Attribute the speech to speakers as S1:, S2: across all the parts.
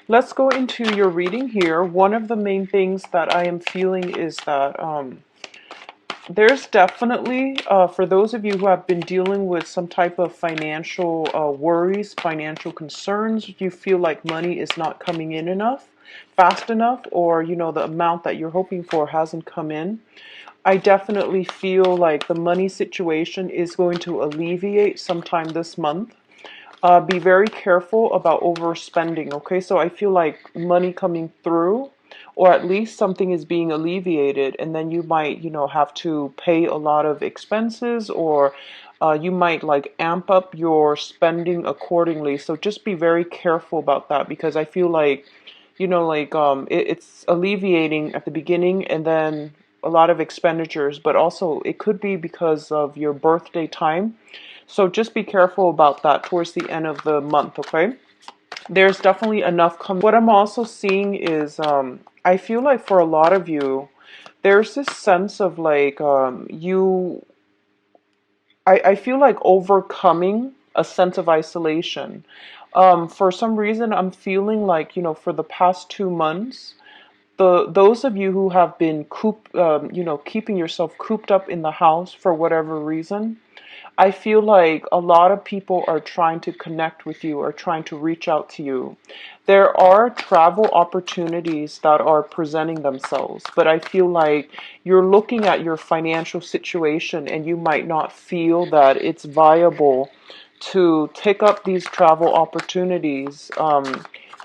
S1: Let's go into your reading here. One of the main things that I am feeling is that there's definitely, for those of you who have been dealing with some type of financial worries, financial concerns, you feel like money is not coming in enough, fast enough, or, the amount that you're hoping for hasn't come in. I definitely feel like the money situation is going to alleviate sometime this month. Be very careful about overspending, okay? So I feel like money coming through, or at least something is being alleviated, and then you might, have to pay a lot of expenses, or you might like amp up your spending accordingly. So just be very careful about that because I feel like, it's alleviating at the beginning and then a lot of expenditures, but also it could be because of your birthday time. So just be careful about that towards the end of the month, okay? There's definitely enough coming. What I'm also seeing is I feel like for a lot of you, there's this sense of like I feel like overcoming a sense of isolation. For some reason, I'm feeling like, for the past 2 months, those of you who have been keeping yourself cooped up in the house for whatever reason, I feel like a lot of people are trying to connect with you or trying to reach out to you. There are travel opportunities that are presenting themselves, but I feel like you're looking at your financial situation and you might not feel that it's viable to take up these travel opportunities.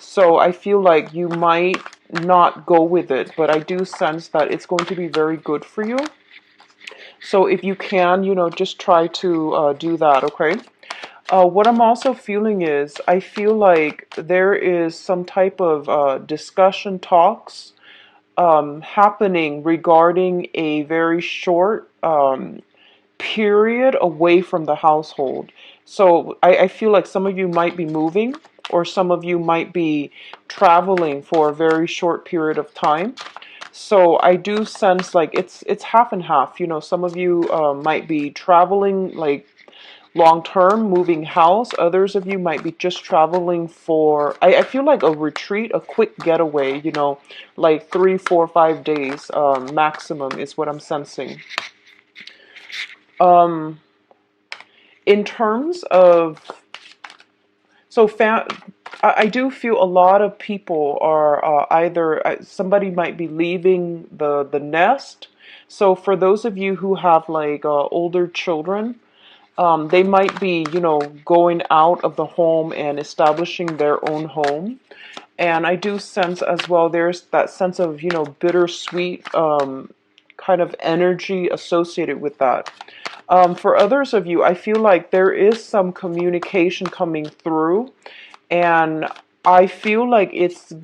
S1: So I feel like you might not go with it, but I do sense that it's going to be very good for you. So if you can, just try to do that, okay? What I'm also feeling is I feel like there is some type of discussion talks happening regarding a very short period away from the household. So I feel like some of you might be moving or some of you might be traveling for a very short period of time. So I do sense like it's half and half. Some of you might be traveling like long term, moving house. Others of you might be just traveling for. I feel like a retreat, a quick getaway. Like 3, 4, 5 days maximum is what I'm sensing. Um, in terms of so I do feel a lot of people are either somebody might be leaving the nest. So for those of you who have like older children, they might be going out of the home and establishing their own home. And I do sense as well there's that sense of bittersweet kind of energy associated with that. For others of you, I feel like there is some communication coming through, and I feel like it's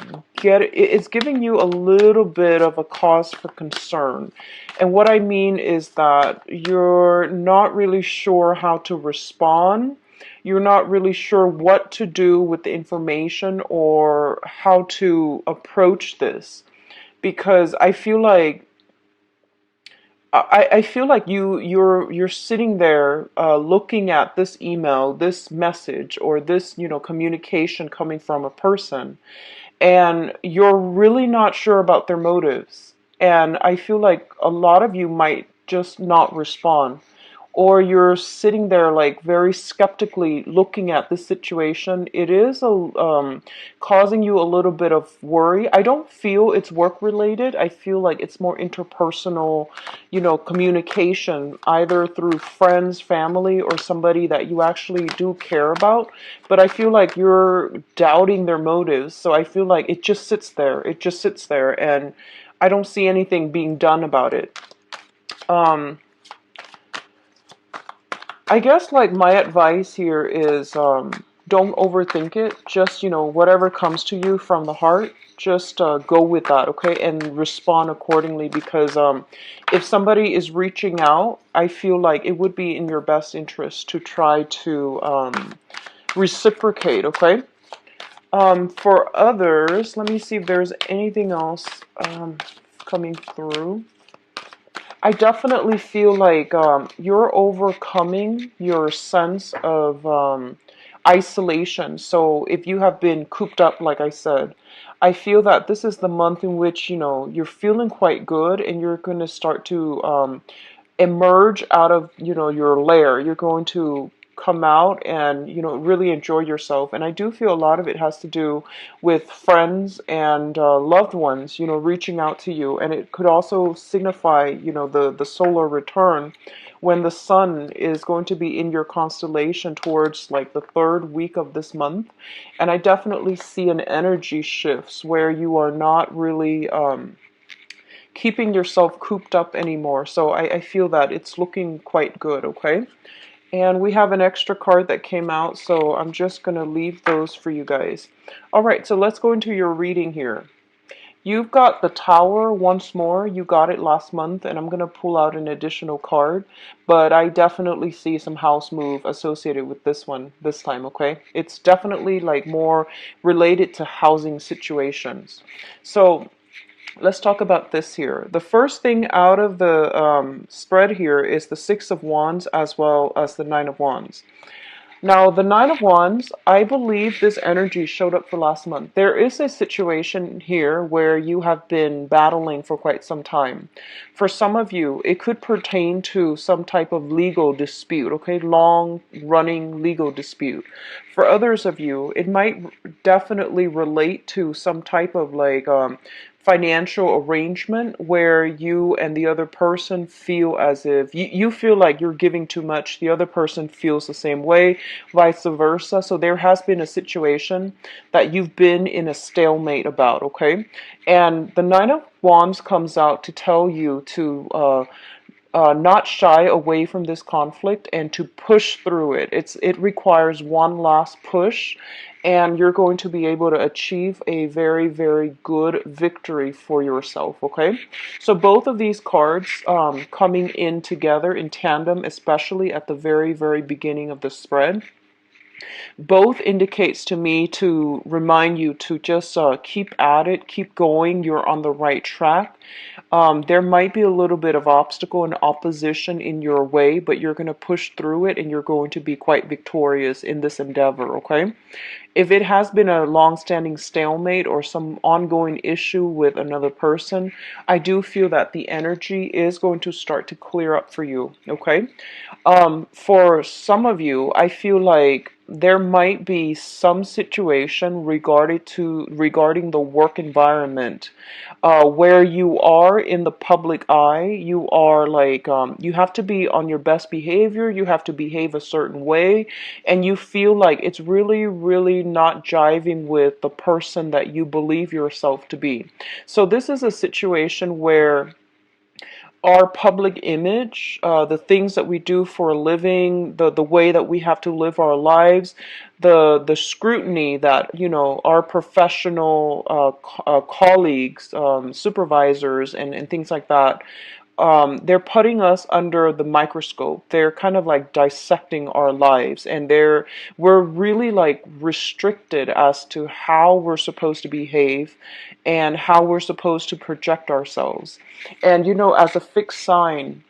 S1: giving you a little bit of a cause for concern. And what I mean is that you're not really sure how to respond. You're not really sure what to do with the information or how to approach this because I feel like you're sitting there looking at this email, this message, or this communication coming from a person, and you're really not sure about their motives. And I feel like a lot of you might just not respond, or you're sitting there like very skeptically looking at this situation. It is causing you a little bit of worry. I don't feel it's work related. I feel like it's more interpersonal, communication, either through friends, family, or somebody that you actually do care about. But I feel like you're doubting their motives. So I feel like it just sits there. It just sits there, and I don't see anything being done about it. I guess like my advice here is don't overthink it. Just, whatever comes to you from the heart, just go with that, okay? And respond accordingly because if somebody is reaching out, I feel like it would be in your best interest to try to reciprocate, okay? For others, let me see if there's anything else coming through. I definitely feel like you're overcoming your sense of isolation. So if you have been cooped up, like I said, I feel that this is the month in which, you're feeling quite good and you're going to start to emerge out of, your lair. You're going to come out and, really enjoy yourself. And I do feel a lot of it has to do with friends and loved ones, reaching out to you. And it could also signify, the solar return when the sun is going to be in your constellation towards like the third week of this month. And I definitely see an energy shifts where you are not really keeping yourself cooped up anymore. So I feel that it's looking quite good, okay? And we have an extra card that came out, so I'm just going to leave those for you guys. All right, so let's go into your reading here. You've got the Tower once more. You got it last month, and I'm going to pull out an additional card. But I definitely see some house move associated with this one this time, okay? It's definitely like more related to housing situations. So let's talk about this here. The first thing out of the spread here is the Six of Wands as well as the Nine of Wands. Now, the Nine of Wands, I believe this energy showed up for last month. There is a situation here where you have been battling for quite some time. For some of you, it could pertain to some type of legal dispute, okay? Long-running legal dispute. For others of you, it might definitely relate to some type of like financial arrangement where you and the other person feel as if you feel like you're giving too much, the other person feels the same way, vice versa. So there has been a situation that you've been in a stalemate about, okay? And the Nine of Wands comes out to tell you to not shy away from this conflict and to push through it. It requires one last push, and you're going to be able to achieve a very, very good victory for yourself, okay? So both of these cards coming in together in tandem, especially at the very, very beginning of the spread, both indicates to me to remind you to just keep at it, keep going. You're on the right track. There might be a little bit of obstacle and opposition in your way, but you're going to push through it and you're going to be quite victorious in this endeavor, okay? If it has been a long-standing stalemate or some ongoing issue with another person, I do feel that the energy is going to start to clear up for you, okay? For some of you, I feel like there might be some situation regarding the work environment where you are in the public eye. You are like you have to be on your best behavior, you have to behave a certain way, and you feel like it's really, really not jiving with the person that you believe yourself to be. So this is a situation where our public image, the things that we do for a living, the way that we have to live our lives, the scrutiny that our professional colleagues, supervisors, and things like that. They're putting us under the microscope. They're kind of like dissecting our lives, and we're really like restricted as to how we're supposed to behave and how we're supposed to project ourselves. And as a fixed sign,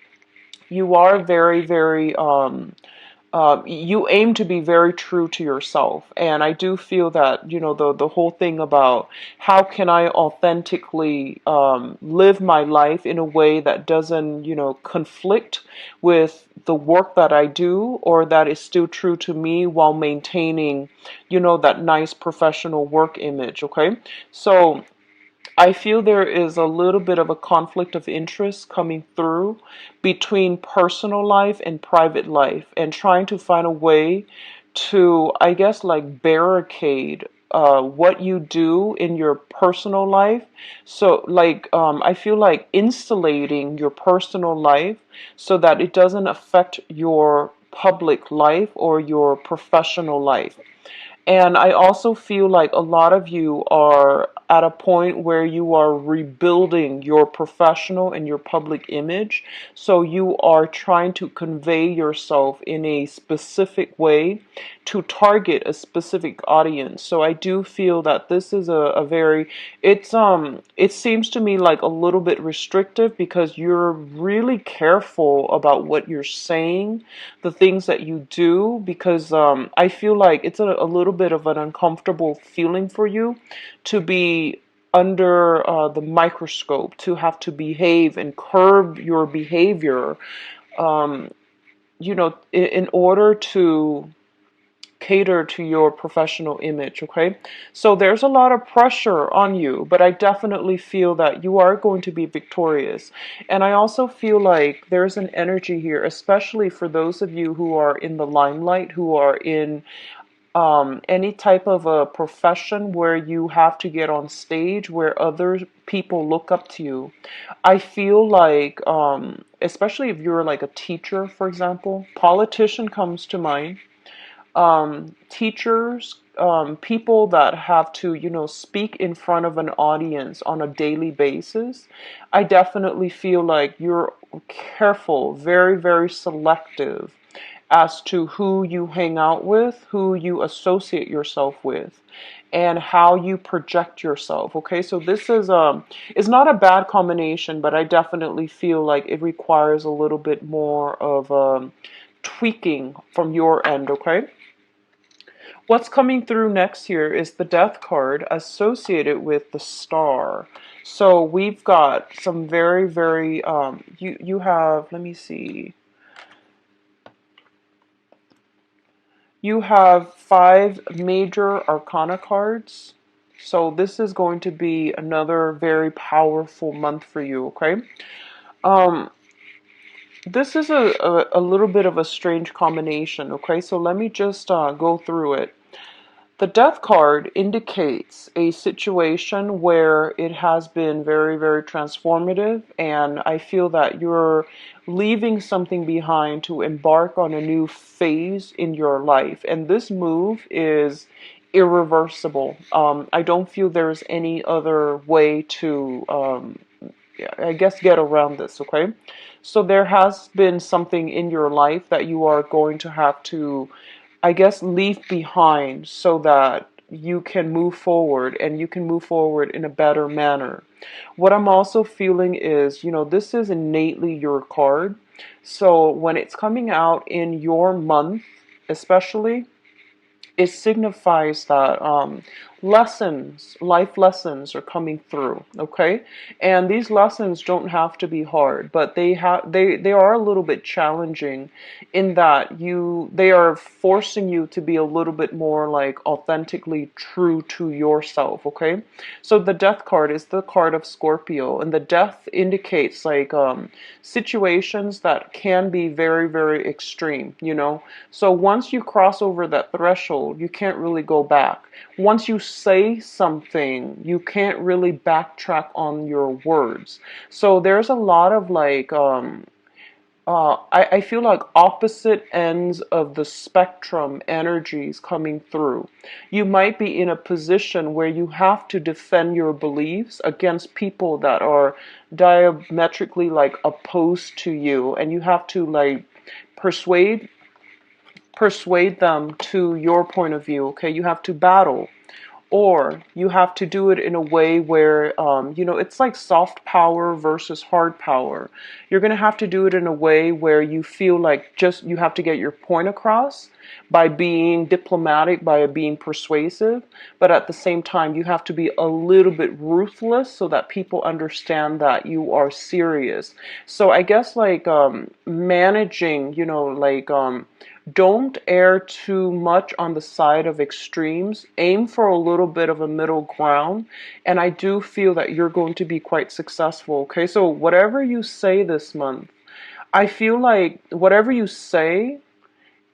S1: you are very, very you aim to be very true to yourself. And I do feel that, the whole thing about how can I authentically live my life in a way that doesn't, conflict with the work that I do, or that is still true to me while maintaining, that nice professional work image, okay? So I feel there is a little bit of a conflict of interest coming through between personal life and private life, and trying to find a way to, I guess, like barricade what you do in your personal life. So, like, I feel like insulating your personal life so that it doesn't affect your public life or your professional life. And I also feel like a lot of you are at a point where you are rebuilding your professional and your public image. So you are trying to convey yourself in a specific way to target a specific audience. So I do feel that this is a very, it seems to me like a little bit restrictive because you're really careful about what you're saying, the things that you do, because I feel like it's a little bit of an uncomfortable feeling for you to be under the microscope, to have to behave and curb your behavior, in order to cater to your professional image, okay? So there's a lot of pressure on you, but I definitely feel that you are going to be victorious. And I also feel like there's an energy here, especially for those of you who are in the limelight, who are in any type of a profession where you have to get on stage, where other people look up to you. I feel like, especially if you're like a teacher, for example, politician comes to mind, teachers, people that have to, speak in front of an audience on a daily basis. I definitely feel like you're careful, very, very selective as to who you hang out with, who you associate yourself with, and how you project yourself. Okay, so this is not a bad combination, but I definitely feel like it requires a little bit more of tweaking from your end. Okay. What's coming through next here is the Death card associated with the Star. So we've got some very, very, you have, let me see. You have 5 major arcana cards. So this is going to be another very powerful month for you, okay? Um, this is a little bit of a strange combination, okay? So let me just go through it. The Death card indicates a situation where it has been very, very transformative, and I feel that you're leaving something behind to embark on a new phase in your life. And this move is irreversible. I don't feel there's any other way to, I guess, get around this, okay? So there has been something in your life that you are going to have to, I guess, leave behind so that you can move forward, and you can move forward in a better manner. What I'm also feeling is, this is innately your card. So when it's coming out in your month, especially, it signifies that life lessons are coming through, okay? And these lessons don't have to be hard, but they are a little bit challenging in that they are forcing you to be a little bit more like authentically true to yourself, okay? So the Death card is the card of Scorpio, and the Death indicates like situations that can be very, very extreme, So once you cross over that threshold, you can't really go back. Once you say something, you can't really backtrack on your words. So there's a lot of like, I feel like opposite ends of the spectrum energies coming through. You might be in a position where you have to defend your beliefs against people that are diametrically like opposed to you, and you have to like persuade them to your point of view, okay? You have to battle. Or you have to do it in a way where, it's like soft power versus hard power. You're going to have to do it in a way where you feel like just you have to get your point across by being diplomatic, by being persuasive. But at the same time, you have to be a little bit ruthless so that people understand that you are serious. So I guess like managing, don't err too much on the side of extremes. Aim for a little bit of a middle ground. And I do feel that you're going to be quite successful. Okay, so whatever you say this month, I feel like whatever you say,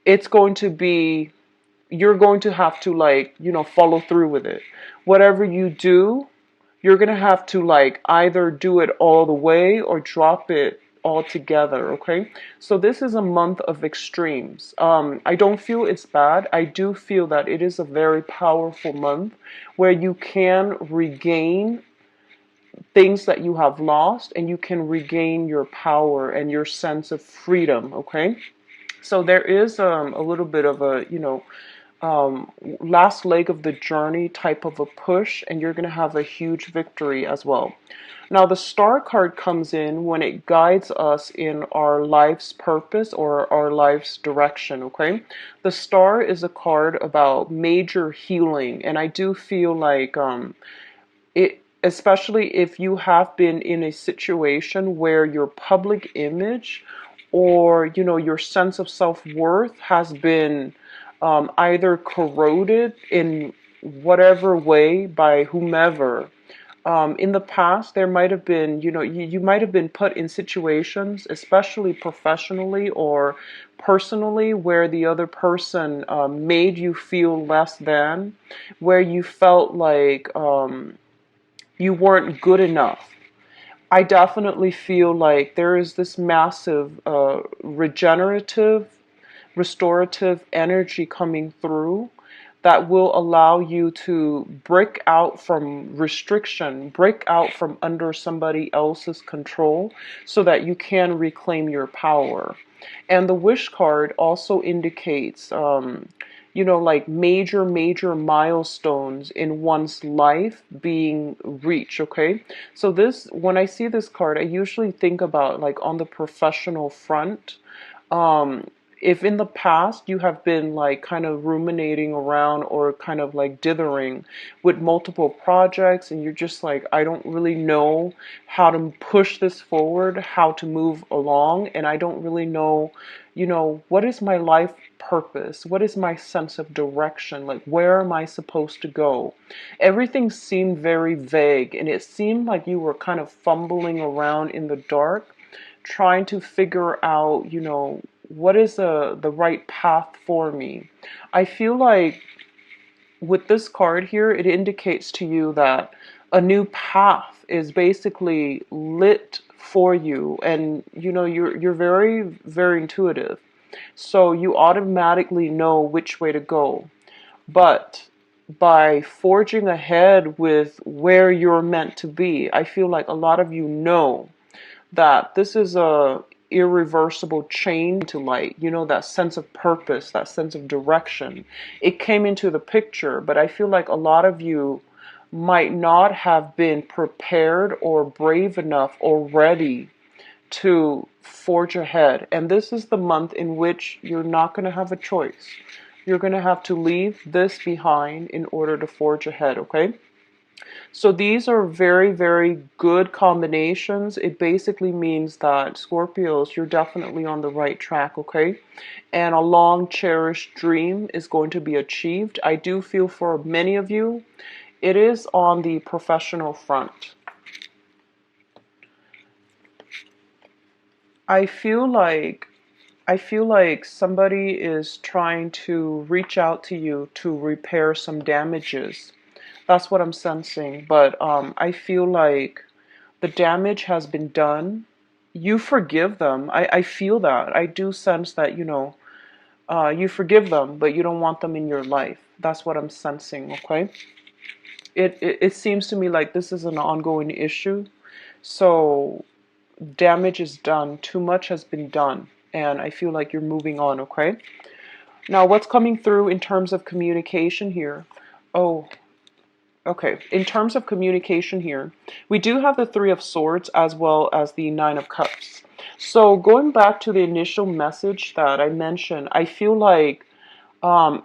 S1: it's going to be, you're going to have to like, follow through with it. Whatever you do, you're going to have to like either do it all the way or drop it altogether, okay? So this is a month of extremes. I don't feel it's bad. I do feel that it is a very powerful month where you can regain things that you have lost, and you can regain your power and your sense of freedom, okay? So there is a little bit of a, last leg of the journey type of a push, and you're going to have a huge victory as well. Now, the star card comes in when it guides us in our life's purpose or our life's direction, okay? The star is a card about major healing, and I do feel like it, especially if you have been in a situation where your public image or your sense of self-worth has been either corroded in whatever way by whomever. In the past, there might have been, you might have been put in situations, especially professionally or personally, where the other person made you feel less than, where you felt like you weren't good enough. I definitely feel like there is this massive regenerative, restorative energy coming through that will allow you to break out from restriction, break out from under somebody else's control so that you can reclaim your power. And the wish card also indicates, like major milestones in one's life being reached, okay? So when I see this card, I usually think about like on the professional front. Um, if in the past you have been like kind of ruminating around or kind of like dithering with multiple projects and you're just like, I don't really know how to push this forward, how to move along, and I don't really know, what is my life purpose? What is my sense of direction? Like, where am I supposed to go? Everything seemed very vague, and it seemed like you were kind of fumbling around in the dark, trying to figure out, what is the right path for me. I feel like with this card here, it indicates to you that a new path is basically lit for you, and you're very very intuitive, so you automatically know which way to go. But by forging ahead with where you're meant to be, I feel like a lot of you know that this is a irreversible change to light, that sense of purpose, that sense of direction. It came into the picture, but I feel like a lot of you might not have been prepared or brave enough or ready to forge ahead. And this is the month in which you're not going to have a choice. You're going to have to leave this behind in order to forge ahead, okay? So these are very, very good combinations. It basically means that Scorpios, you're definitely on the right track, okay? And a long cherished dream is going to be achieved. I do feel for many of you, it is on the professional front. I feel like somebody is trying to reach out to you to repair some damages. That's what I'm sensing. But I feel like the damage has been done. You forgive them. I feel that. I do sense that, you forgive them, but you don't want them in your life. That's what I'm sensing, okay? It seems to me like this is an ongoing issue. So damage is done. Too much has been done. And I feel like you're moving on, okay? Now, what's coming through in terms of communication here? Oh, okay. In terms of communication here, we do have the Three of Swords as well as the Nine of Cups. So going back to the initial message that I mentioned, I feel like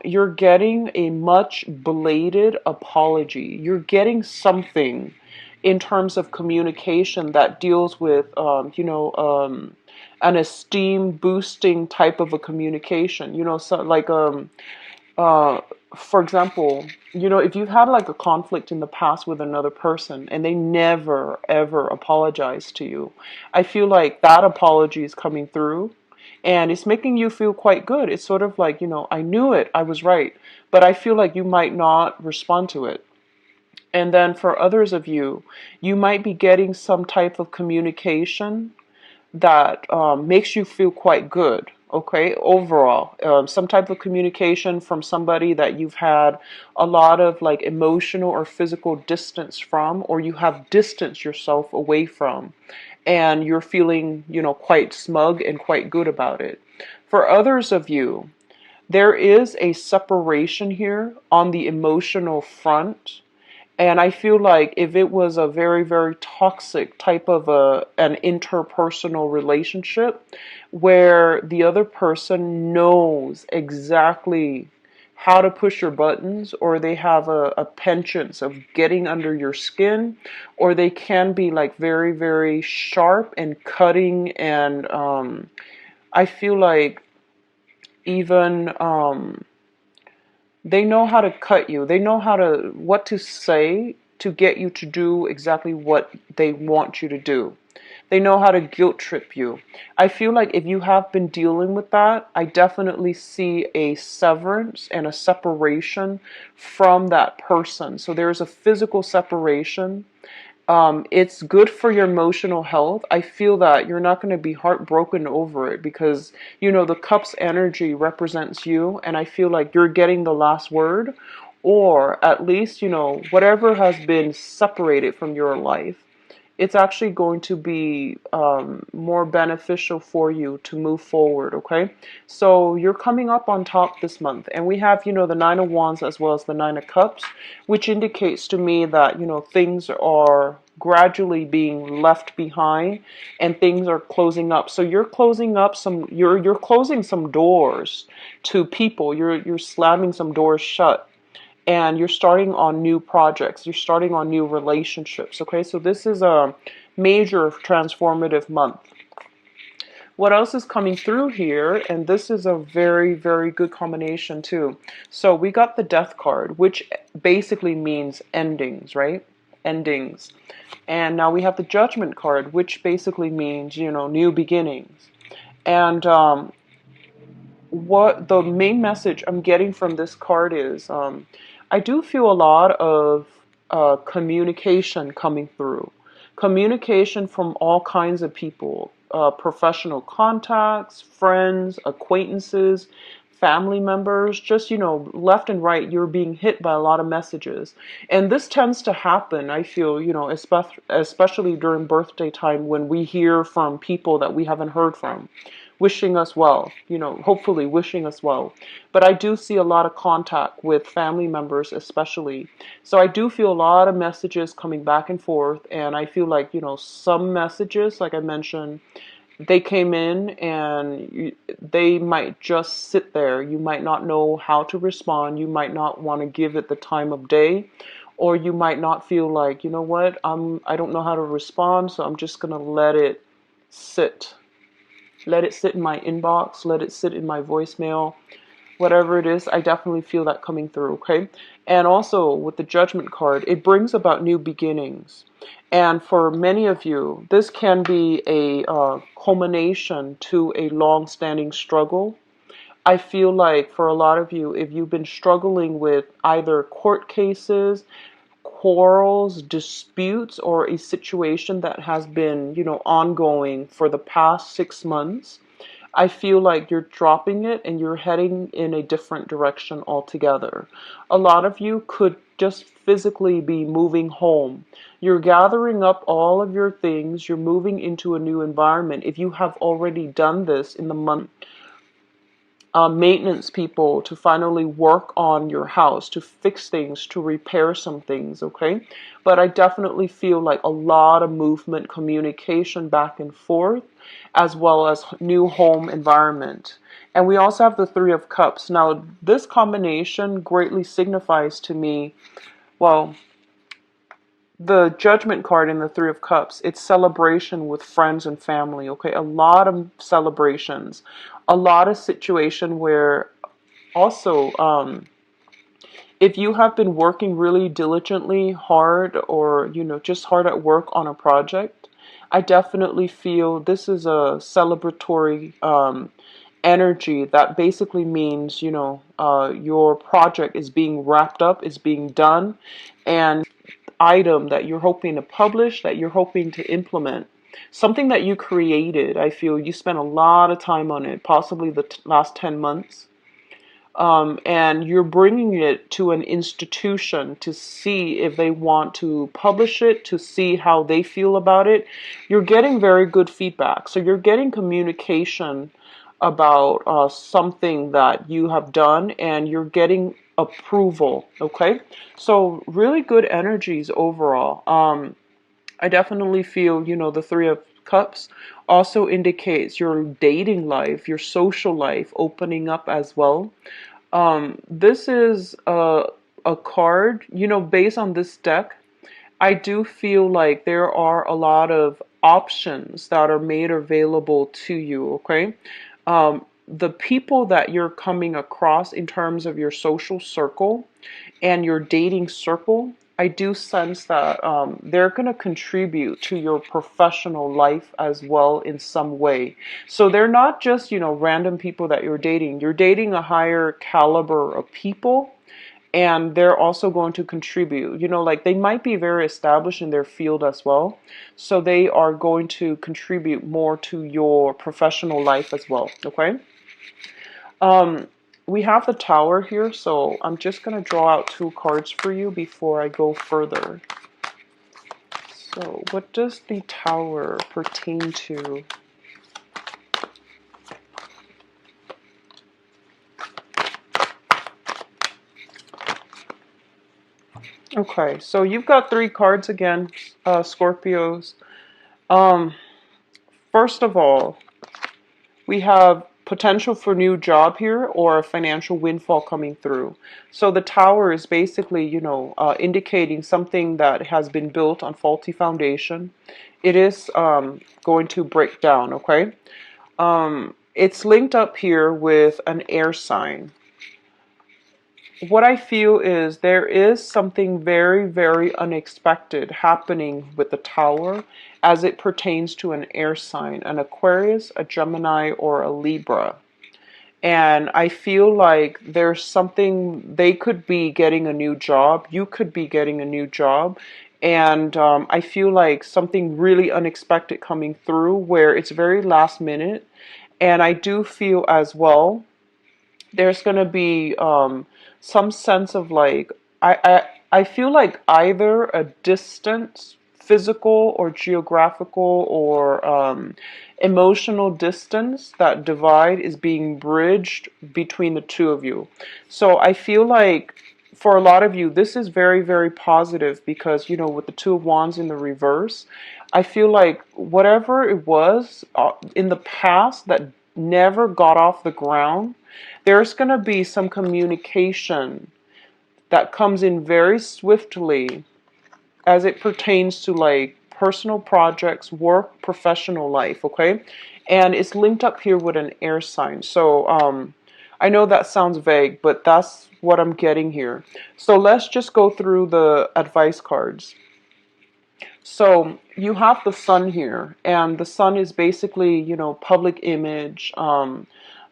S1: you're getting a much belated apology. You're getting something in terms of communication that deals with, an esteem boosting type of a communication. So like, uh, for example, if you've had like a conflict in the past with another person and they never ever apologize to you, I feel like that apology is coming through and it's making you feel quite good. It's sort of like, I knew it, I was right, but I feel like you might not respond to it. And then for others of you, you might be getting some type of communication that makes you feel quite good. Okay, overall, some type of communication from somebody that you've had a lot of like emotional or physical distance from, or you have distanced yourself away from, and you're feeling, quite smug and quite good about it. For others of you, There is a separation here on the emotional front. And I feel like if it was a very, very toxic type of an interpersonal relationship where the other person knows exactly how to push your buttons, or they have a penchant of getting under your skin, or they can be like very, very sharp and cutting, and I feel like even they know how to cut you. They know how to what to say to get you to do exactly what they want you to do. They know how to guilt trip you. I feel like if you have been dealing with that, I definitely see a severance and a separation from that person. So there's a physical separation. It's good for your emotional health. I feel that you're not going to be heartbroken over it because, the cup's energy represents you, and I feel like you're getting the last word, or at least, whatever has been separated from your life, it's actually going to be more beneficial for you to move forward, okay? So you're coming up on top this month, and we have, the Nine of Wands as well as the Nine of Cups, which indicates to me that, things are gradually being left behind and things are closing up. So you're closing up you're closing some doors to people. You're slamming some doors shut, and you're starting on new projects, you're starting on new relationships, okay? So this is a major transformative month. What else is coming through here? And this is a very, very good combination too. So we got the Death card, which basically means endings, right? Endings. And now we have the Judgment card, which basically means, new beginnings. And what the main message I'm getting from this card is, I do feel a lot of communication coming through. Communication from all kinds of people, professional contacts, friends, acquaintances, family members, just, left and right, you're being hit by a lot of messages. And this tends to happen, I feel, especially during birthday time when we hear from people that we haven't heard from, wishing us well, hopefully wishing us well. But I do see a lot of contact with family members, especially. So I do feel a lot of messages coming back and forth. And I feel like, some messages, like I mentioned, they came in and they might just sit there. You might not know how to respond. You might not want to give it the time of day. Or you might not feel like, you know what, I don't know how to respond, so I'm just going to let it sit. Let it sit in my inbox, let it sit in my voicemail, whatever it is. I definitely feel that coming through, okay? And also with the Judgment card, it brings about new beginnings. And for many of you, this can be a culmination to a long-standing struggle. I feel like for a lot of you, if you've been struggling with either court cases, quarrels, disputes, or a situation that has been, ongoing for the past 6 months, I feel like you're dropping it and you're heading in a different direction altogether. A lot of you could just physically be moving home. You're gathering up all of your things, you're moving into a new environment. If you have already done this in the month, maintenance people to finally work on your house, to fix things, to repair some things, okay? But I definitely feel like a lot of movement, communication back and forth, as well as new home environment. And we also have the Three of Cups. Now, this combination greatly signifies to me, well, the Judgment card in the Three of Cups, it's celebration with friends and family, okay? A lot of celebrations, a lot of situation where also, if you have been working really diligently hard, or, just hard at work on a project, I definitely feel this is a celebratory energy that basically means, your project is being wrapped up, is being done, and item that you're hoping to publish, that you're hoping to implement, something that you created. I feel you spent a lot of time on it, possibly the last 10 months. And you're bringing it to an institution to see if they want to publish it, to see how they feel about it. You're getting very good feedback. So you're getting communication about something that you have done, and you're getting approval. Okay, so really good energies overall. I definitely feel, the Three of Cups also indicates your dating life, your social life opening up as well. This is a card, based on this deck. I do feel like there are a lot of options that are made available to you, okay? The people that you're coming across in terms of your social circle and your dating circle, I do sense that they're going to contribute to your professional life as well in some way. So they're not just, random people that you're dating. You're dating a higher caliber of people, and they're also going to contribute. Like they might be very established in their field as well. So they are going to contribute more to your professional life as well, okay? Um, we have the Tower here, so I'm just going to draw out two cards for you before I go further. So, what does the Tower pertain to? Okay, so you've got three cards again, Scorpios. Um, First of all, we have potential for new job here or a financial windfall coming through. So the Tower is basically, indicating something that has been built on faulty foundation. It is going to break down, okay? It's linked up here with an air sign. What I feel is there is something very, very unexpected happening with the Tower as it pertains to an air sign, an Aquarius, a Gemini, or a Libra. And I feel like there's something, they could be getting a new job, you could be getting a new job, and I feel like something really unexpected coming through where it's very last minute. And I do feel as well there's going to be some sense of like I feel like either a distance, physical or geographical or emotional distance, that divide is being bridged between the two of you. So I feel like for a lot of you this is very, very positive because with the Two of Wands in the reverse, I feel like whatever it was in the past that never got off the ground, there's going to be some communication that comes in very swiftly as it pertains to like personal projects, work, professional life, okay? And it's linked up here with an air sign. So I know that sounds vague, but that's what I'm getting here. So let's just go through the advice cards. So you have the Sun here, and the Sun is basically, public image.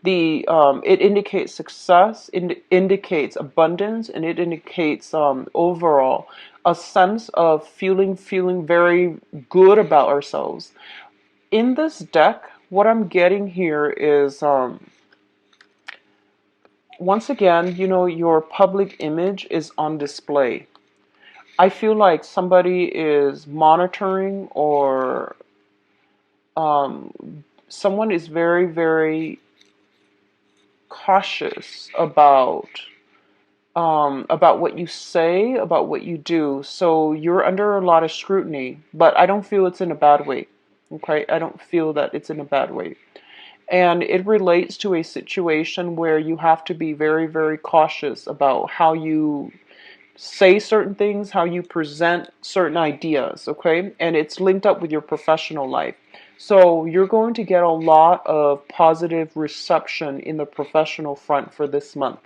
S1: It indicates success, it indicates abundance, and it indicates overall a sense of feeling very good about ourselves. In this deck, what I'm getting here is once again, your public image is on display. I feel like somebody is monitoring, or someone is very, very cautious about what you say, about what you do. So you're under a lot of scrutiny, but I don't feel it's in a bad way. Okay, I don't feel that it's in a bad way. And it relates to a situation where you have to be very, very cautious about how you say certain things, how you present certain ideas, okay? And it's linked up with your professional life. So you're going to get a lot of positive reception in the professional front for this month.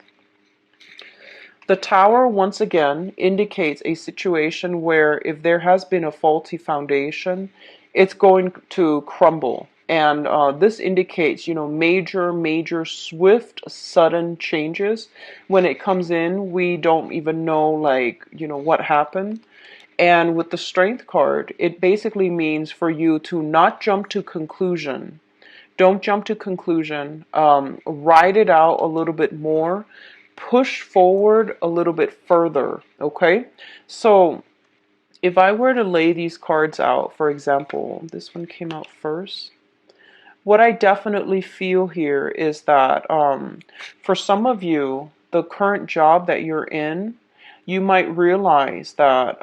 S1: The Tower, once again, indicates a situation where if there has been a faulty foundation, it's going to crumble. And this indicates, major, swift, sudden changes. When it comes in, we don't even know, like, what happened. And with the Strength card, it basically means for you to not jump to conclusion. Don't jump to conclusion. Ride it out a little bit more. Push forward a little bit further, okay? So if I were to lay these cards out, for example, this one came out first. What I definitely feel here is that for some of you, the current job that you're in, you might realize that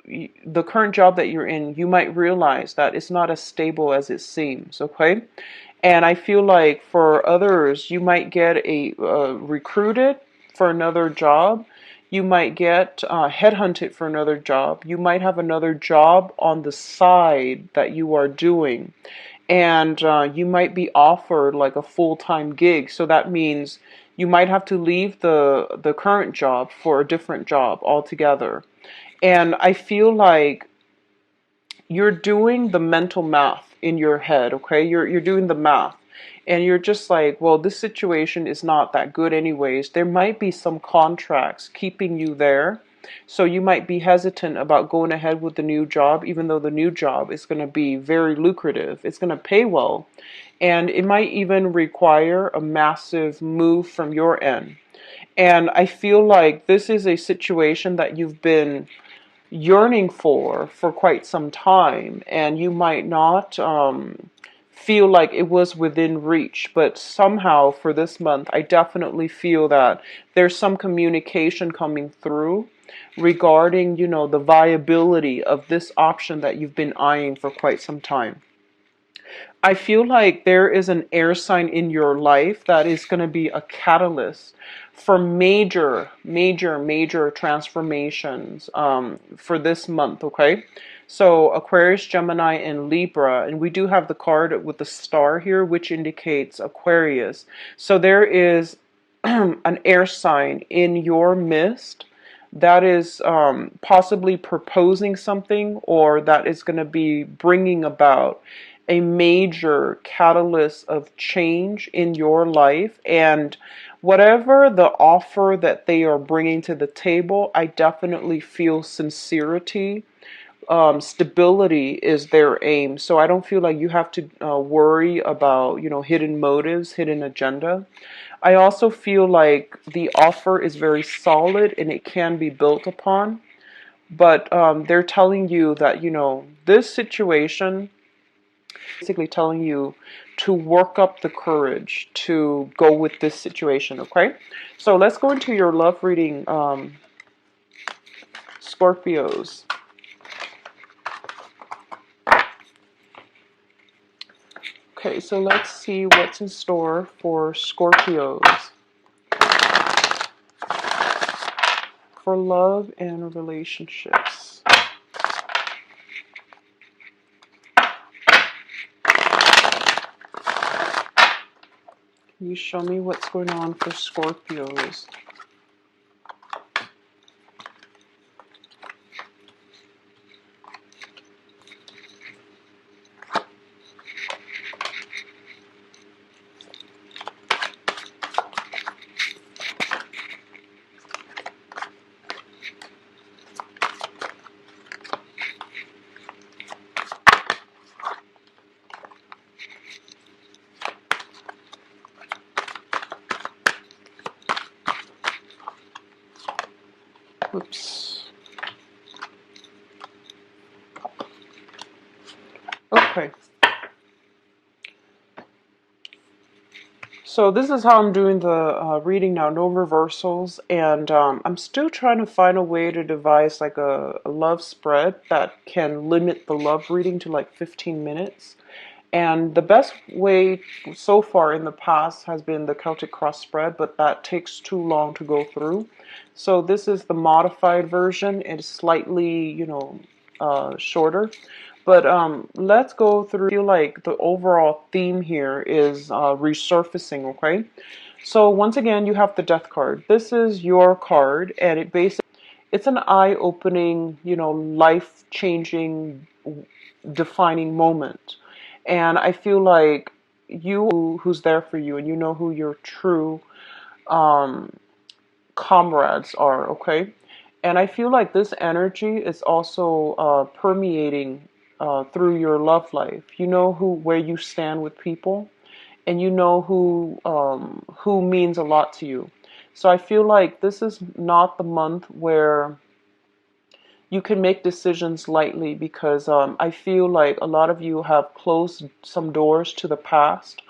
S1: the current job that you're in, you might realize that it's not as stable as it seems, okay? And I feel like for others, you might get recruited for another job. You might get headhunted for another job. You might have another job on the side that you are doing. And you might be offered like a full-time gig. So that means you might have to leave the current job for a different job altogether. And I feel like you're doing the mental math in your head, okay? You're doing the math. And you're just like, well, this situation is not that good anyways. There might be some contracts keeping you there. So you might be hesitant about going ahead with the new job, even though the new job is going to be very lucrative. It's going to pay well. And it might even require a massive move from your end. And I feel like this is a situation that you've been yearning for quite some time, and you might not feel like it was within reach, but somehow for this month I definitely feel that there's some communication coming through regarding, you know, the viability of this option that you've been eyeing for quite some time. I feel like there is an air sign in your life that is going to be a catalyst for major transformations for this month, okay? So Aquarius, Gemini, and Libra, and we do have the card with the star here, which indicates Aquarius. So there is an air sign in your midst that is possibly proposing something, or that is going to be bringing about a major catalyst of change in your life. And whatever the offer that they are bringing to the table, I definitely feel sincerity. Stability is their aim. So I don't feel like you have to worry about, you know, hidden motives, hidden agenda. I also feel like the offer is very solid and it can be built upon. But they're telling you that, you know, this situation, basically telling you to work up the courage to go with this situation, okay? So let's go into your love reading, Scorpios. Okay, so let's see what's in store for Scorpios for love and relationships. Can you show me what's going on for Scorpios? Oops. Okay. So this is how I'm doing the reading now, no reversals, and I'm still trying to find a way to devise like a love spread that can limit the love reading to like 15 minutes. And the best way so far in the past has been the Celtic cross spread, but that takes too long to go through. So this is the modified version. It's slightly, you know, shorter. But let's go through. I feel like the overall theme here is resurfacing, okay? So once again, you have the Death card. This is your card, and it's an eye-opening, you know, life-changing, defining moment. And I feel like who's there for you, and you know who your true um, comrades are, okay? And I feel like this energy is also permeating through your love life. You know where you stand with people, and you know who means a lot to you. So I feel like this is not the month where you can make decisions lightly because I feel like a lot of you have closed some doors to the past.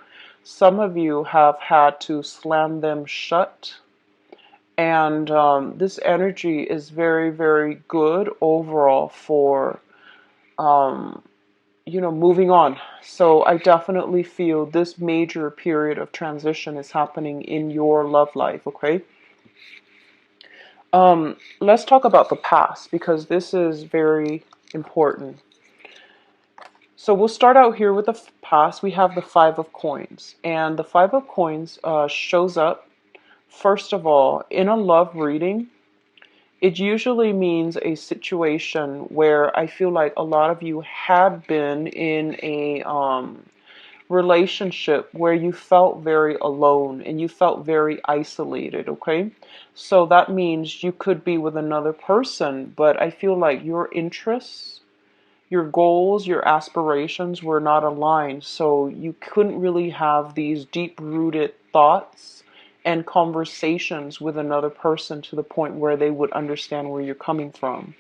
S1: Some of you have had to slam them shut. And this energy is very, very good overall for, um, moving on. So I definitely feel this major period of transition is happening in your love life, okay? Let's talk about the past because this is very important. So we'll start out here with the past. We have the Five of Coins, and the Five of Coins shows up, first of all, in a love reading. It usually means a situation where I feel like a lot of you had been in a relationship where you felt very alone and you felt very isolated, okay? So that means you could be with another person, but I feel like your interests, your goals, your aspirations were not aligned. So you couldn't really have these deep rooted thoughts and conversations with another person to the point where they would understand where you're coming from.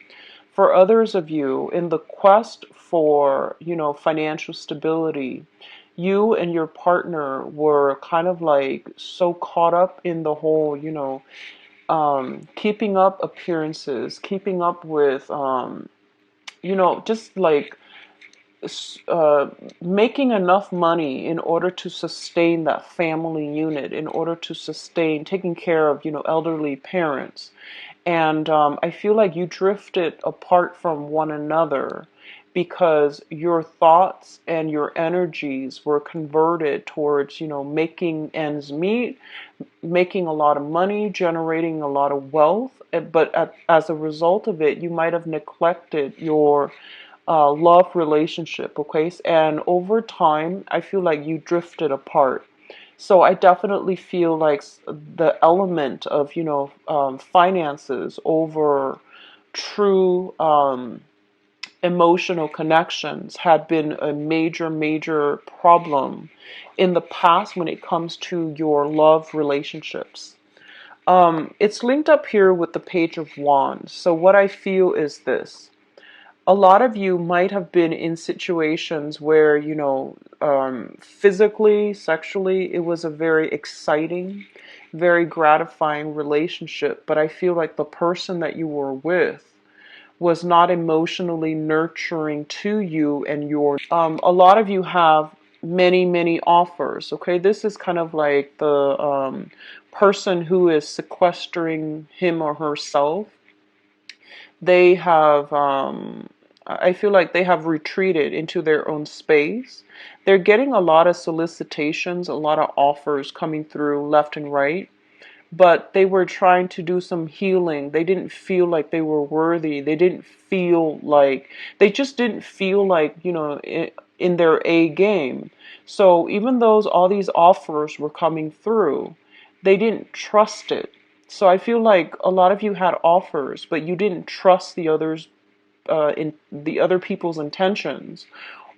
S1: For others of you, in the quest for, financial stability, you and your partner were kind of like so caught up in the whole, keeping up appearances, keeping up with, just like uh, making enough money in order to sustain that family unit, in order to sustain taking care of, elderly parents. And I feel like you drifted apart from one another because your thoughts and your energies were converted towards, making ends meet, making a lot of money, generating a lot of wealth. But as a result of it, you might have neglected your love relationship, okay? And over time, I feel like you drifted apart. So I definitely feel like the element of, finances over true emotional connections had been a major, major problem in the past when it comes to your love relationships. It's linked up here with the Page of Wands. So what I feel is this. A lot of you might have been in situations where, physically, sexually, it was a very exciting, very gratifying relationship. But I feel like the person that you were with was not emotionally nurturing to you and your. A lot of you have many, many offers. Okay, this is kind of like the person who is sequestering him or herself. They have, I feel like they have retreated into their own space. They're getting a lot of solicitations, a lot of offers coming through left and right, but they were trying to do some healing. They didn't feel like they were worthy. They just didn't feel like, in their A game. So even though all these offers were coming through, they didn't trust it. So I feel like a lot of you had offers, but you didn't trust in the other people's intentions,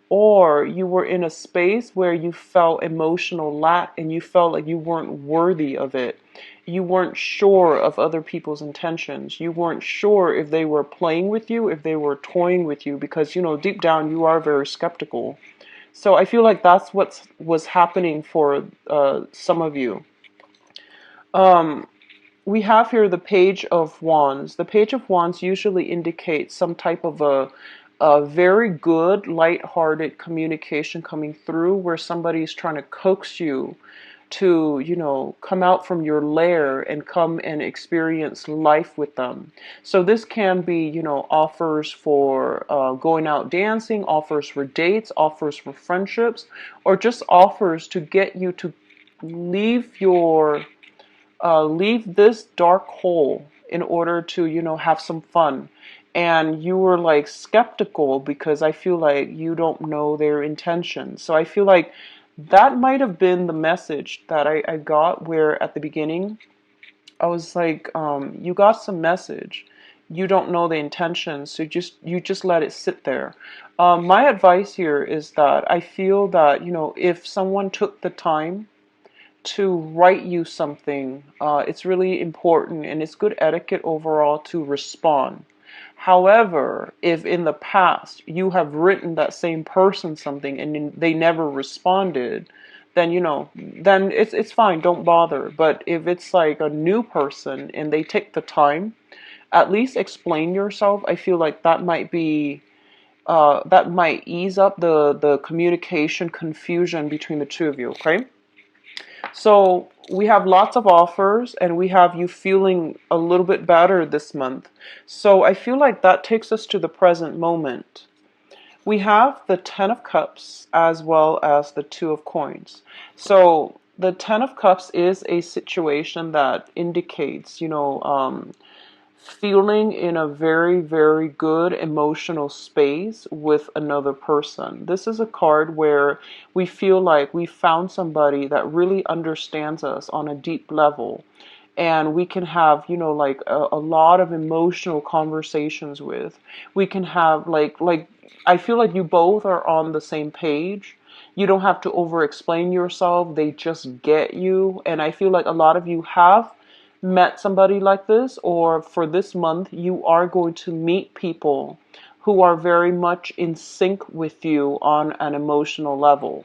S1: or you were in a space where you felt emotional lack and you felt like you weren't worthy of it. You weren't sure of other people's intentions. You weren't sure if they were playing with you, if they were toying with you, because, deep down you are very skeptical. So I feel like that's what was happening for some of you. We have here the Page of Wands. The Page of Wands usually indicates some type of a very good, light-hearted communication coming through where somebody is trying to coax you to, come out from your lair and come and experience life with them. So this can be, offers for going out dancing, offers for dates, offers for friendships, or just offers to get you to leave leave this dark hole in order to, have some fun. And you were like skeptical because I feel like you don't know their intentions. So I feel like that might have been the message that I got, where at the beginning I was like, you got some message. You don't know the intentions, so you just let it sit there. My advice here is that I feel that, if someone took the time to write you something, it's really important and it's good etiquette overall to respond. However, if in the past you have written that same person something and they never responded, then then it's fine, don't bother. But if it's like a new person and they take the time, at least explain yourself. I feel like that might be that might ease up the communication confusion between the two of you, okay? So we have lots of offers and we have you feeling a little bit better this month. So I feel like that takes us to the present moment. We have the Ten of Cups as well as the Two of Coins. So the Ten of Cups is a situation that indicates, feeling in a very, very good emotional space with another person. This is a card where we feel like we found somebody that really understands us on a deep level. And we can have, like a lot of emotional conversations with. We can have I feel like you both are on the same page. You don't have to over explain yourself. They just get you. And I feel like a lot of you have met somebody like this, or for this month, you are going to meet people who are very much in sync with you on an emotional level.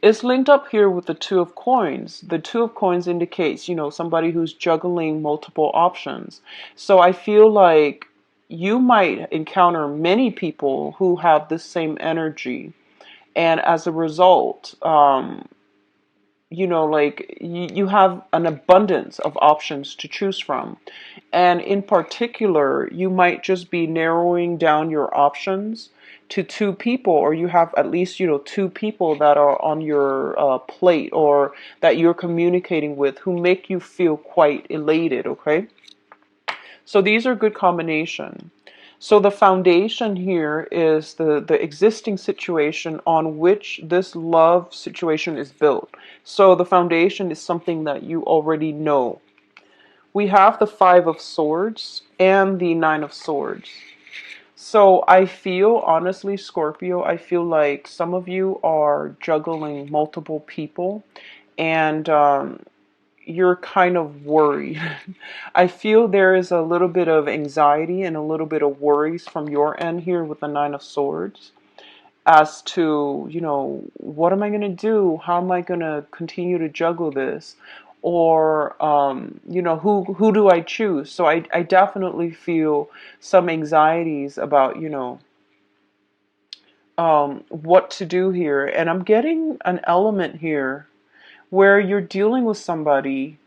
S1: It's linked up here with the Two of Coins. The Two of Coins indicates, somebody who's juggling multiple options. So I feel like you might encounter many people who have this same energy. And as a result, you have an abundance of options to choose from. And in particular, you might just be narrowing down your options to two people, or you have at least, two people that are on your plate or that you're communicating with who make you feel quite elated, okay? So these are good combination. So the foundation here is the existing situation on which this love situation is built. So the foundation is something that you already know. We have the Five of Swords and the Nine of Swords. So I feel, honestly, Scorpio, I feel like some of you are juggling multiple people, and you're kind of worried. I feel there is a little bit of anxiety and a little bit of worries from your end here with the Nine of Swords as to, what am I going to do? How am I going to continue to juggle this? Or, who do I choose? So I definitely feel some anxieties about, what to do here. And I'm getting an element here where you're dealing with somebody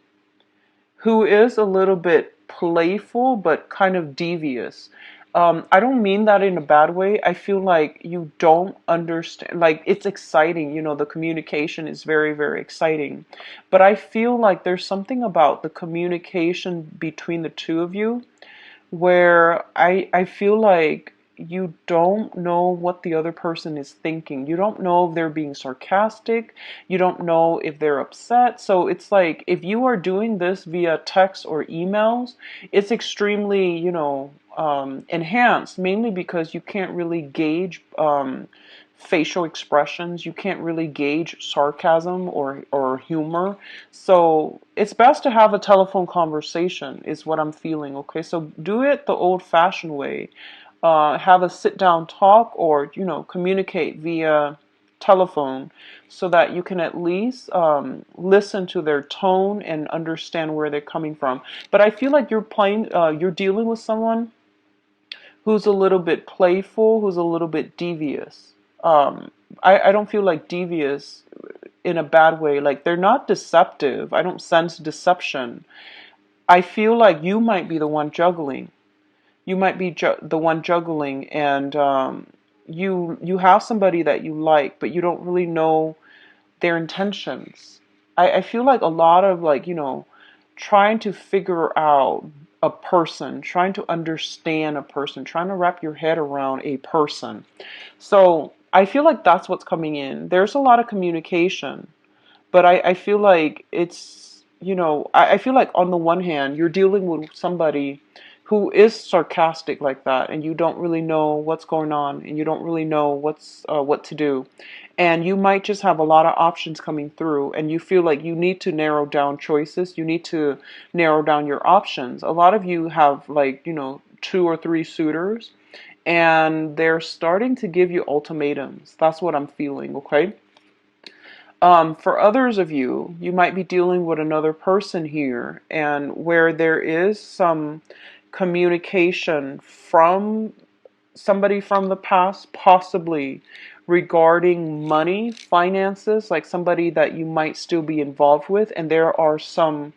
S1: who is a little bit playful but kind of devious. I don't mean that in a bad way. I feel like you don't understand. Like, it's exciting, the communication is very, very exciting. But I feel like there's something about the communication between the two of you where I feel like you don't know what the other person is thinking. You don't know if they're being sarcastic. You don't know if they're upset. So it's like if you are doing this via text or emails, it's extremely, enhanced, mainly because you can't really gauge facial expressions. You can't really gauge sarcasm or humor. So it's best to have a telephone conversation is what I'm feeling. Okay, so do it the old-fashioned way. Have a sit-down talk, or communicate via telephone, so that you can at least listen to their tone and understand where they're coming from. But I feel like you're dealing with someone who's a little bit playful, who's a little bit devious. I don't feel like devious in a bad way. Like, they're not deceptive. I don't sense deception. I feel like you might be the one juggling. You might be the one juggling, and you have somebody that you like, but you don't really know their intentions. I feel like a lot of, like, trying to figure out a person, trying to understand a person, trying to wrap your head around a person. So I feel like that's what's coming in. There's a lot of communication, but I feel like it's, I feel like on the one hand, you're dealing with somebody who is sarcastic like that, and you don't really know what's going on, and you don't really know what to do. And you might just have a lot of options coming through, and you feel like you need to narrow down choices. You need to narrow down your options. A lot of you have, like, 2 or 3 suitors, and they're starting to give you ultimatums. That's what I'm feeling, okay? For others of you, you might be dealing with another person here, and where there is some communication from somebody from the past, possibly regarding money, finances, like somebody that you might still be involved with. And there are some,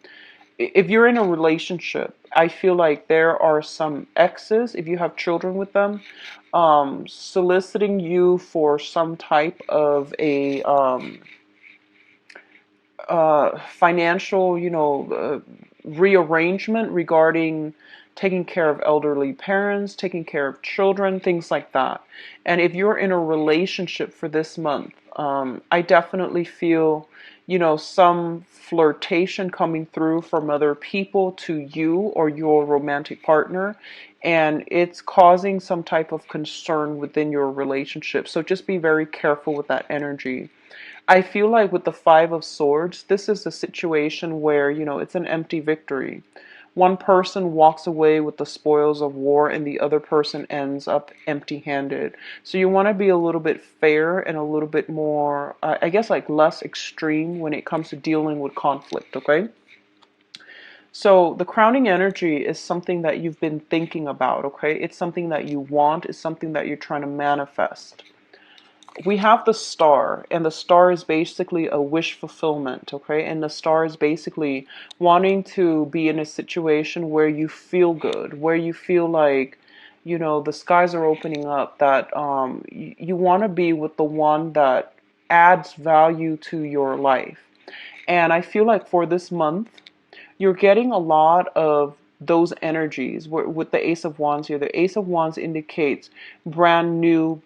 S1: if you're in a relationship, I feel like there are some exes, if you have children with them, soliciting you for some type of a financial, rearrangement regarding taking care of elderly parents, taking care of children, things like that. And if you're in a relationship for this month, I definitely feel, some flirtation coming through from other people to you or your romantic partner. And it's causing some type of concern within your relationship. So just be very careful with that energy. I feel like with the Five of Swords, this is a situation where, it's an empty victory. One person walks away with the spoils of war and the other person ends up empty-handed. So you want to be a little bit fair and a little bit more, I guess, like less extreme when it comes to dealing with conflict, okay? So the crowning energy is something that you've been thinking about, okay? It's something that you want, it's something that you're trying to manifest. We have the star, and the star is basically a wish fulfillment, okay? And the star is basically wanting to be in a situation where you feel good, where you feel like, the skies are opening up, that you want to be with the one that adds value to your life. And I feel like for this month, you're getting a lot of those energies. With the Ace of Wands here, the Ace of Wands indicates brand new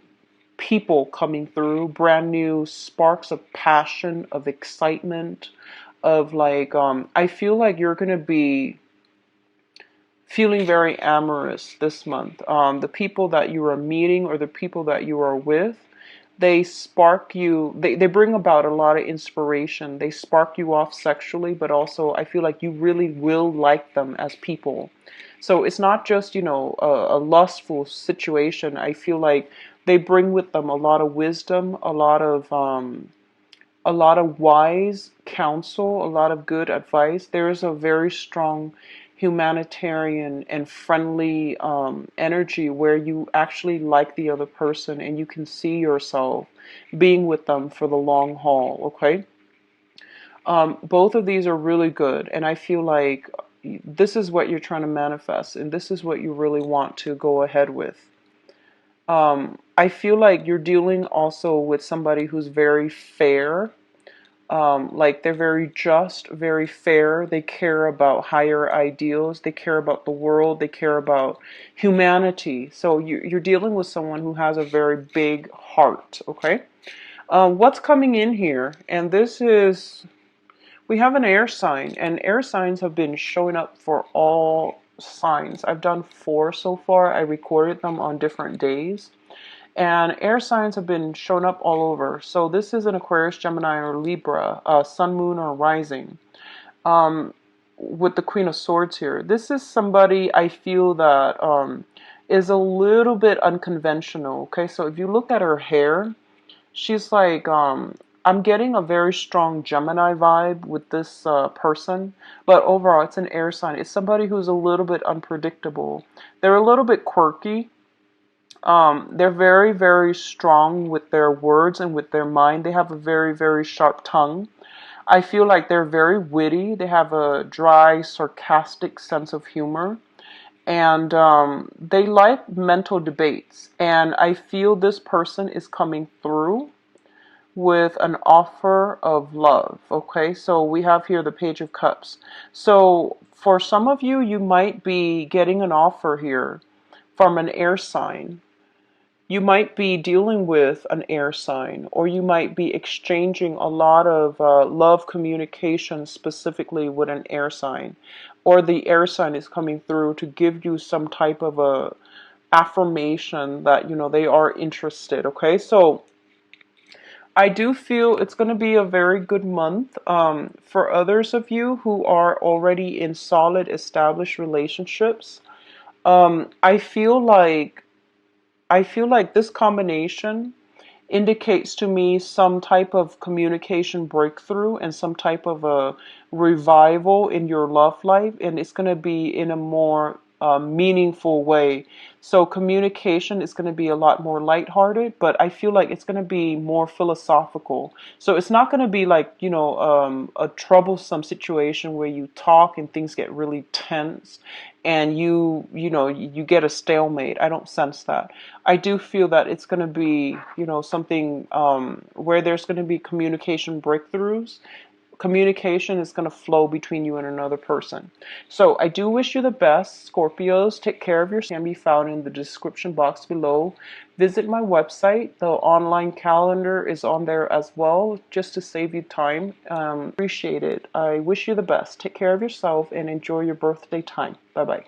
S1: people coming through, brand new sparks of passion, of excitement, of like, I feel like you're going to be feeling very amorous this month. The people that you are meeting or the people that you are with, they spark you, they bring about a lot of inspiration. They spark you off sexually, but also I feel like you really will like them as people. So it's not just, a lustful situation. I feel like they bring with them a lot of wisdom, a lot of wise counsel, a lot of good advice. There is a very strong humanitarian and friendly energy where you actually like the other person and you can see yourself being with them for the long haul, okay? Both of these are really good, and I feel like this is what you're trying to manifest, and this is what you really want to go ahead with. I feel like you're dealing also with somebody who's very fair. Like they're very just, very fair. They care about higher ideals. They care about the world. They care about humanity. So you're dealing with someone who has a very big heart, okay? What's coming in here? And this is, we have an air sign, and air signs have been showing up for all signs. I've done 4 so far. I recorded them on different days. And air signs have been shown up all over. So this is an Aquarius, Gemini, or Libra, Sun, Moon, or Rising. With the Queen of Swords here. This is somebody I feel that is a little bit unconventional. Okay, so if you look at her hair, she's like, I'm getting a very strong Gemini vibe with this person. But overall, it's an air sign. It's somebody who's a little bit unpredictable. They're a little bit quirky. They're very, very strong with their words and with their mind. They have a very, very sharp tongue. I feel like they're very witty. They have a dry, sarcastic sense of humor. And they like mental debates. And I feel this person is coming through with an offer of love. Okay, so we have here the Page of Cups. So for some of you, you might be getting an offer here from an air sign. You might be dealing with an air sign, or you might be exchanging a lot of love communication specifically with an air sign, or the air sign is coming through to give you some type of a affirmation that they are interested. Okay, so I do feel it's going to be a very good month. For others of you who are already in solid established relationships, I feel like this combination indicates to me some type of communication breakthrough and some type of a revival in your love life, and it's going to be in a more meaningful way. So communication is going to be a lot more lighthearted, but I feel like it's going to be more philosophical. So it's not going to be like, a troublesome situation where you talk and things get really tense and you get a stalemate. I don't sense that. I do feel that it's going to be, something where there's going to be communication breakthroughs. Communication is going to flow between you and another person. So I do wish you the best, Scorpios. Take care of yourself. Can be found in the description box below. Visit my website. The online calendar is on there as well, just to save you time. Appreciate it. I wish you the best. Take care of yourself and enjoy your birthday time. Bye bye.